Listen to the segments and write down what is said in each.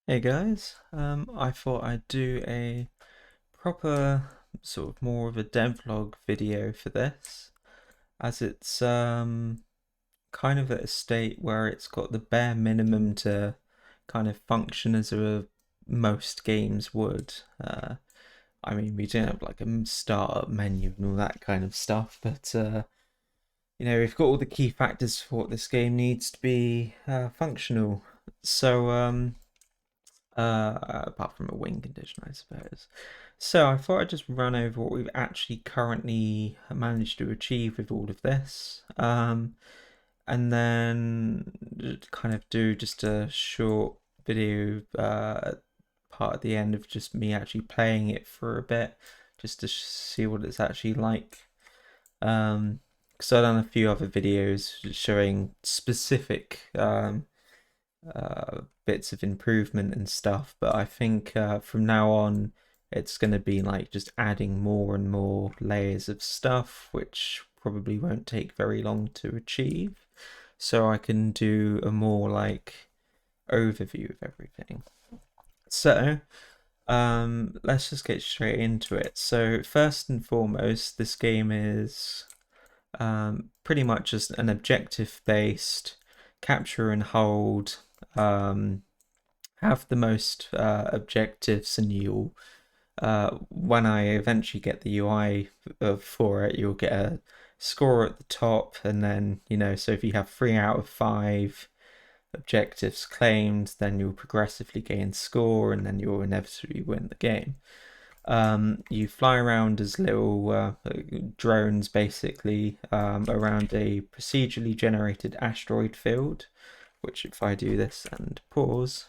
Hey guys, I thought I'd do a proper sort of more of a devlog video for this, as it's kind of at a state where it's got the bare minimum to kind of function as most games would. I mean, we don't have like a startup menu and all that kind of stuff, but we've got all the key factors for what this game needs to be functional. So apart from a win condition, I suppose. So I thought I'd just run over what we've actually currently managed to achieve with all of this, and then kind of do just a short video part at the end of just me actually playing it for a bit, just to see what it's actually like. Because I've done a few other videos showing specific bits of improvement and stuff, but I think from now on it's going to be like just adding more and more layers of stuff, which probably won't take very long to achieve, so I can do a more like overview of everything. So let's just get straight into it. So first and foremost, this game is pretty much just an objective based capture and hold. Have the most objectives, and you'll when I eventually get the UI for it, you'll get a score at the top, and then so if you have 3 out of 5 objectives claimed, then you'll progressively gain score, and then you'll inevitably win the game. You fly around as little drones, basically, around a procedurally generated asteroid field, which if I do this and pause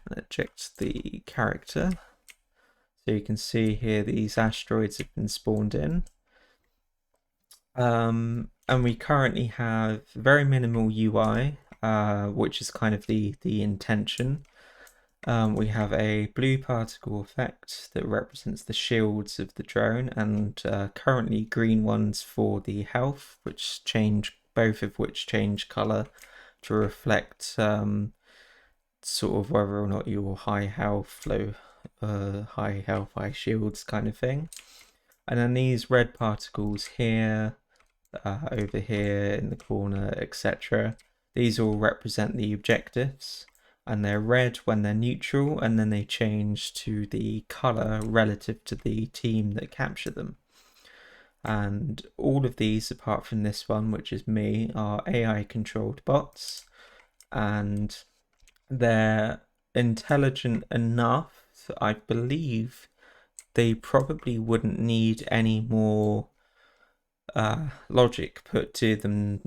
and eject the character, so you can see here these asteroids have been spawned in. And we currently have very minimal UI, which is kind of the intention. We have a blue particle effect that represents the shields of the drone, and currently green ones for the health, which both of which change color to reflect sort of whether or not you're high health, high health, high shields kind of thing. And then these red particles here, over here in the corner, etc. These all represent the objectives, and they're red when they're neutral, and then they change to the color relative to the team that capture them. And all of these, apart from this one, which is me, are AI controlled bots, and they're intelligent enough that I believe they probably wouldn't need any more logic put to them,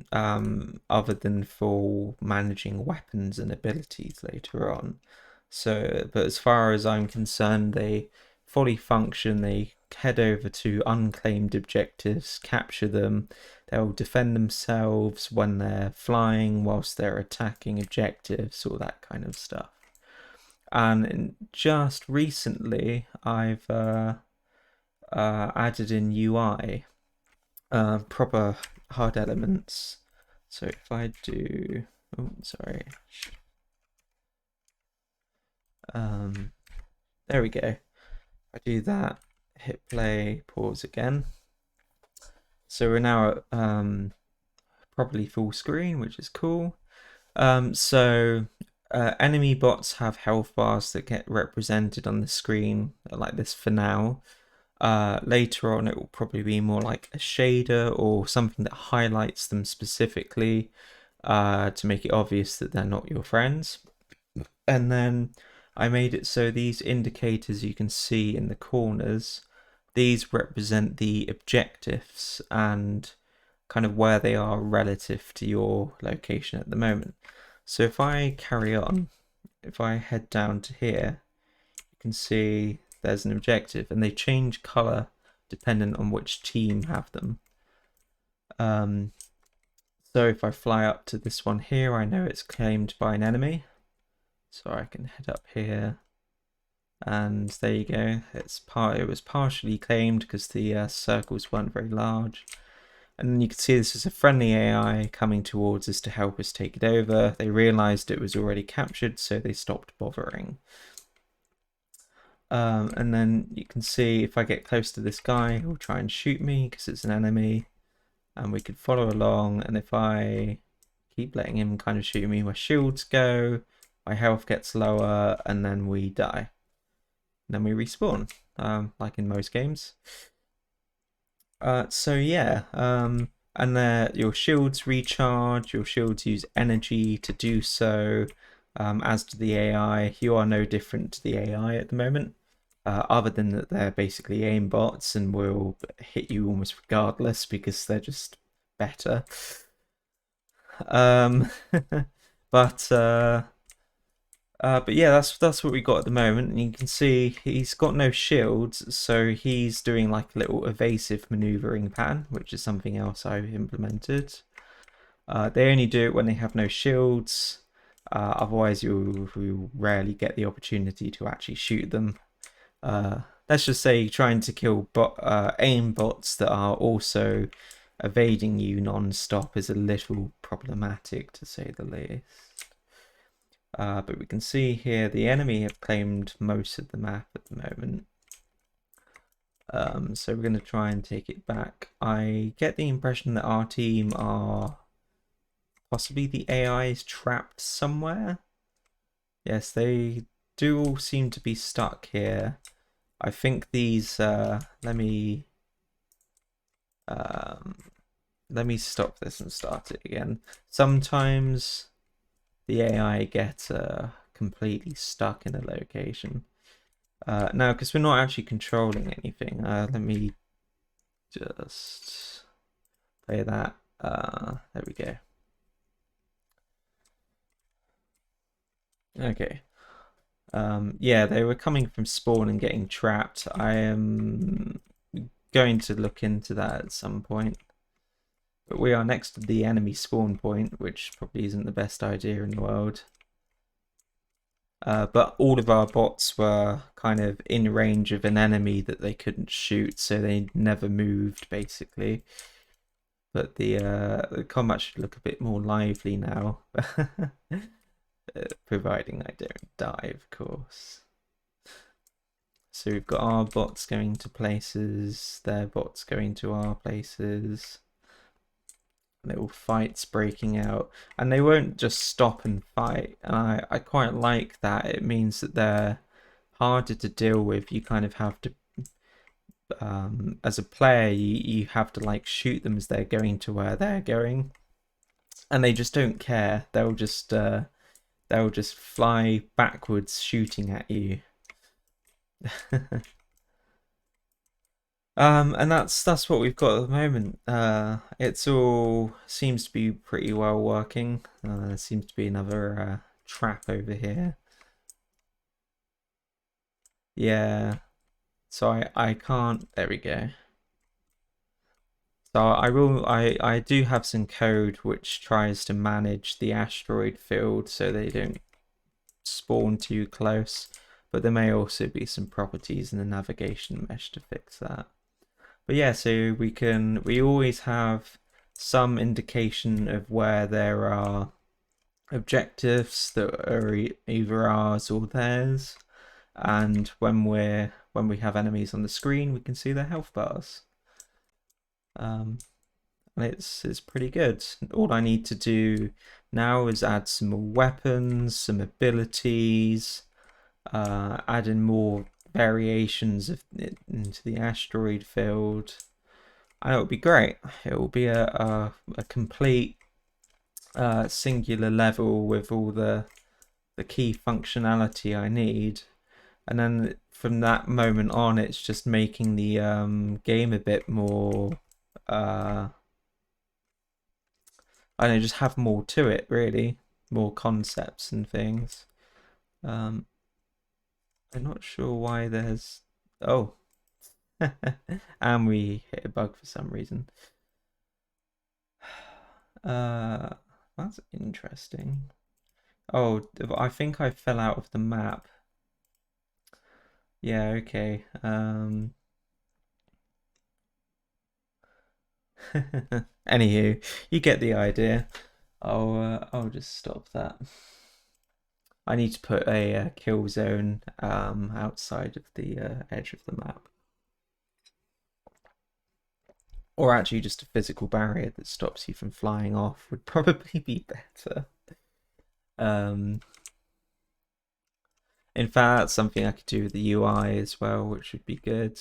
other than for managing weapons and abilities later on. So, but as far as I'm concerned, they fully function. They head over to unclaimed objectives, capture them. They'll defend themselves when they're flying, whilst they're attacking objectives, all that kind of stuff. And just recently, I've added in UI, proper hard elements. So if I do, oh, sorry. There we go. I do that, hit play, pause again. So we're now at probably full screen, which is cool. Enemy bots have health bars that get represented on the screen like this for now. Later on, it will probably be more like a shader or something that highlights them specifically, to make it obvious that they're not your friends. And then I made it so these indicators you can see in the corners, these represent the objectives and kind of where they are relative to your location at the moment. So if I carry on, if I head down to here, you can see there's an objective, and they change color dependent on which team have them. So if I fly up to this one here, I know it's claimed by an enemy, so I can head up here, and there you go. It was partially claimed because the circles weren't very large. And then you can see this is a friendly AI coming towards us to help us take it over. They realized it was already captured, so they stopped bothering. And then you can see if I get close to this guy, he'll try and shoot me because it's an enemy. And we could follow along, and if I keep letting him kind of shoot me, my shields go, my health gets lower, and then we die. And then we respawn, like in most games. So yeah, and your shields recharge, your shields use energy to do so, as do the AI. You are no different to the AI at the moment, other than that they're basically aim bots and will hit you almost regardless because they're just better. But yeah, that's what we got at the moment, and you can see he's got no shields, so he's doing like a little evasive maneuvering pattern, which is something else I've implemented. They only do it when they have no shields. Otherwise, you rarely get the opportunity to actually shoot them. Let's just say trying to kill aim bots that are also evading you non-stop is a little problematic, to say the least. But we can see here the enemy have claimed most of the map at the moment. So we're going to try and take it back. I get the impression that our team are possibly the AI is trapped somewhere. Yes, they do all seem to be stuck here. I think these, let me stop this and start it again. Sometimes the AI get completely stuck in a location. Now, because we're not actually controlling anything, let me just play that. There we go. Okay. Yeah, they were coming from spawn and getting trapped. I am going to look into that at some point. But we are next to the enemy spawn point, which probably isn't the best idea in the world. But all of our bots were kind of in range of an enemy that they couldn't shoot, so they never moved, basically. But the combat should look a bit more lively now. Providing I don't die, of course. So we've got our bots going to places, their bots going to our places. Little fights breaking out, and they won't just stop and fight, and I quite like that. It means that they're harder to deal with. You kind of have to, as a player, you have to like shoot them as they're going to where they're going, and they just don't care. They'll just fly backwards shooting at you. And that's what we've got at the moment. It's all seems to be pretty well working. There seems to be another trap over here. Yeah. So I can't. There we go. So I do have some code which tries to manage the asteroid field so they don't spawn too close. But there may also be some properties in the navigation mesh to fix that. But yeah, so we always have some indication of where there are objectives that are either ours or theirs, and when we have enemies on the screen, we can see their health bars. And it's pretty good. All I need to do now is add some more weapons, some abilities, add in more variations into the asteroid field, and it will be great. It will be a complete singular level with all the key functionality I need, and then from that moment on, it's just making the game a bit more. I don't know, just have more to it, really, more concepts and things. I'm not sure why there's. Oh. And we hit a bug for some reason. That's interesting. Oh, I think I fell out of the map. Yeah, okay. Anywho, you get the idea. I'll just stop that. I need to put a kill zone outside of the edge of the map. Or actually just a physical barrier that stops you from flying off would probably be better. In fact, that's something I could do with the UI as well, which would be good.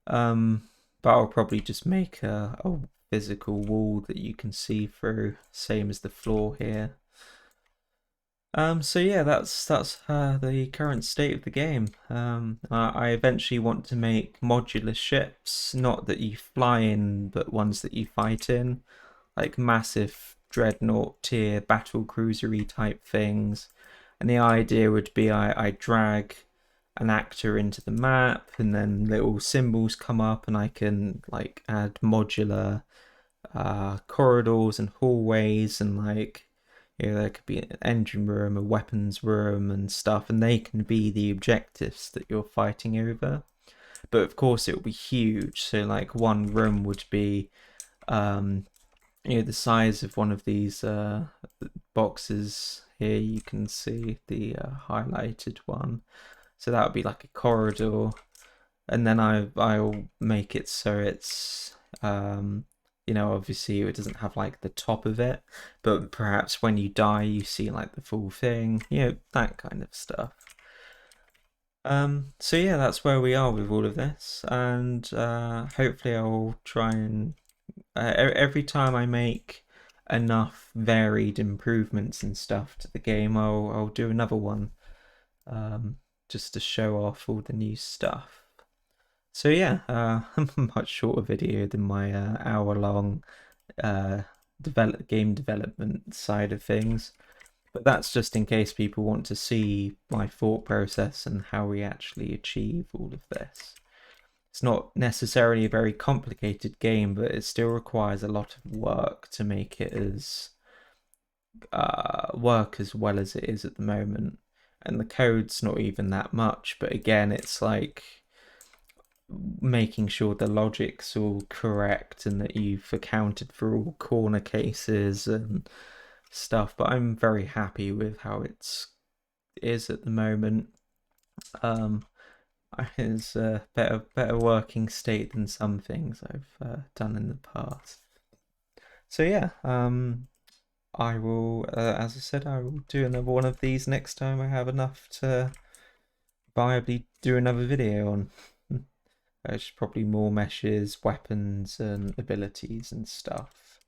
But I'll probably just make a physical wall that you can see through, same as the floor here. So yeah, that's the current state of the game. I eventually want to make modular ships, not that you fly in, but ones that you fight in, like massive dreadnought tier battle cruisery type things. And the idea would be I drag an actor into the map, and then little symbols come up, and I can like add modular corridors and hallways, and like there could be an engine room, a weapons room, and stuff, and they can be the objectives that you're fighting over. But of course, it will be huge. So like one room would be the size of one of these boxes here. You can see the highlighted one. So that would be like a corridor, and then I'll make it so it's obviously it doesn't have like the top of it, but perhaps when you die you see like the full thing, that kind of stuff. So yeah, that's where we are with all of this, and hopefully I'll try and every time I make enough varied improvements and stuff to the game, I'll do another one, just to show off all the new stuff. So yeah, a much shorter video than my hour-long game development side of things, but that's just in case people want to see my thought process and how we actually achieve all of this. It's not necessarily a very complicated game, but it still requires a lot of work to make it as work as well as it is at the moment. And the code's not even that much, but again, it's like making sure the logic's all correct and that you've accounted for all corner cases and stuff. But I'm very happy with how it is at the moment. It's a better working state than some things I've done in the past. So yeah, I will, as I said, I will do another one of these next time I have enough to viably do another video on. There's probably more meshes, weapons, and abilities and stuff.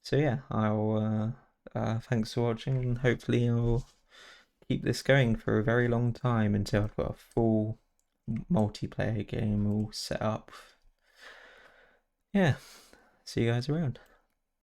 So yeah, I'll thanks for watching, and hopefully I'll keep this going for a very long time until I've got a full multiplayer game all set up. Yeah, see you guys around.